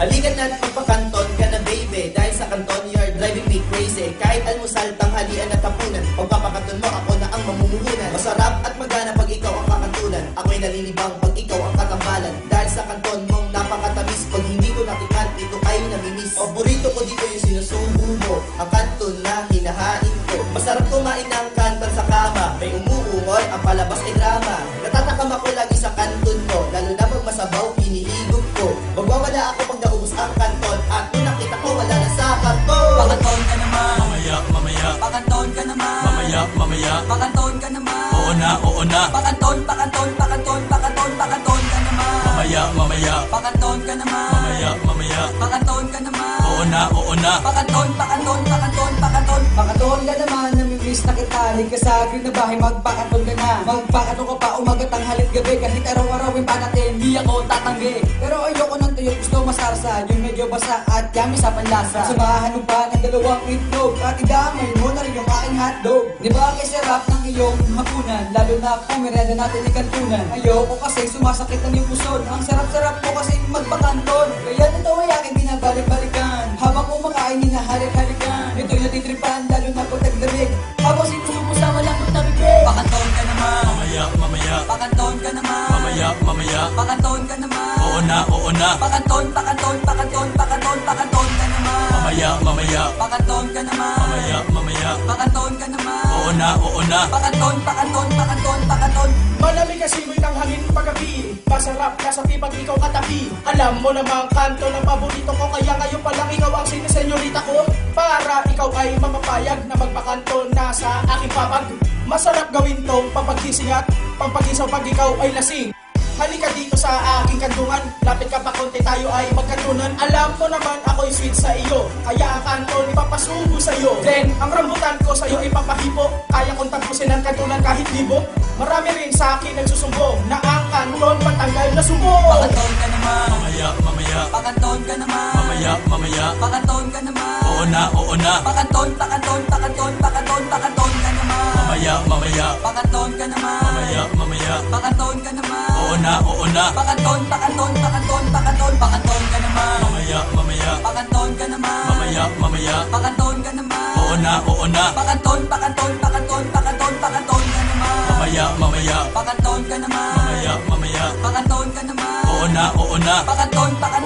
Halika na't magpakanton ka na baby. Dahil sa kanton you're driving me crazy. Kahit almusal, tanghalian at hapunan, pagpapakanton mo ako na ang mamumuhunan. Masarap at magana pag ikaw ang kakantunan. Ako'y nalilibang pag ikaw ang katambalan. Dahil sa kanton mong napakatamis, pag hindi ko nakikan, ito ay namimiss. Paborito ko dito yung sinusubo mo, ang kanton na hinahain ko. Masarap kumain ng kanton sa kama, may umuungol, ang palabas ay drama. Natatakam ako lagi sa kanton mo, lalo na pag masabaw, hinihigop ko. Magwawala ako pag naubos ang kanton, at kung nakita ko wala na sa kanton. Pakanton ka naman, Mamaya, mamaya, pakanton ka naman, mamaya, mamaya. pakanton ka naman, Oo na, oo na. pakanton, pakanton, pakanton, pakanton, pakanton ka naman, Mamaya, mamaya, pakanton ka naman, mamaya, mamaya. pakanton ka naman, Oo na, oo na. pakanton, pakanton, pakanton, pakanton, pakanton ka naman, namimiss na kita, halika sa akin na bahay, magpakanton ka na, magpakanton ka pa, umaga, tanghalit, gabi, kahit araw-arawin pa natin, di ako tatanggi, pero ayoko ng tuyo, gusto masarsa, yung medyo basa at yummy sa panlasa, samahan mo pa ng dalawang itlog, at idamay mo na rin yung aking hotdog, di ba kay sarap ng iyong hapunan, lalo na kung merenda natin ikantunan, ayoko kasi sumasakit ang iyong pusod, ang sarap-sarap mo kasi magpakanton, kaya ito ay aking binabalik-balikan, habang kumakain hinahalik-halikan, ito yung titripan, lalo na pag taglamig, habang sinusubo sa malambot na bibig, pakanton ka naman, Mamaya, mamaya, pakanton ka naman, mamaya, mamaya. pakanton ka naman, Oo na, oo na. pakanton, pakanton, pakanton, pakanton, pakanton ka naman, Mamaya, mamaya, pakanton ka naman, mamaya, mamaya. pakanton ka naman, Oo na, oo na. pakanton, pakanton, pakanton, pakanton, Malamig kasi mo'y tanghangin paggabi. Masarap na sa pag ikaw katabi. Alam mo namang kanto ng paborito ko, kaya ngayon pa lang ikaw ang sinisenyorita ko. Para ikaw ay mamapayag na magpakanto na sa aking papag. Masarap gawin tong papagising at pampagisaw pag ikaw ay lasing. Halika dito sa aking kantungan, lapit ka pa konti tayo ay magkantunan. Alam mo naman ako'y sweet sa iyo, kaya ang kanton ipapasubo sa iyo. Then ang rambutan ko sa iyo ipapahipo, kaya kong tapusin ang kantunan kahit libo. Marami rin sa akin nagsusumbong na ang kanton patanggal na sumbong. pakanton ka naman, Mamaya, mamaya, pakanton ka naman, mamaya, mamaya. pakanton ka naman, Oo na, oo na. pakanton, pakanton, pakanton, pakanton, pakanton ka naman, Mamaya, mamaya, pakanton ka naman, mamaya, mamaya. pakanton ka naman, Oo na, oo na. pakanton, pakanton, pakanton, pakanton, pakanton ka naman, Mamaya, mamaya, pakanton ka naman, mamaya, mamaya. pakanton ka naman, Oo na, oo na. pakanton, pakanton, pakanton, pakanton, pakanton ka naman, Mamaya, mamaya, pakanton ka naman, mamaya, mamaya. pakanton ka naman, Oo na, oo na. pakanton, pakanton,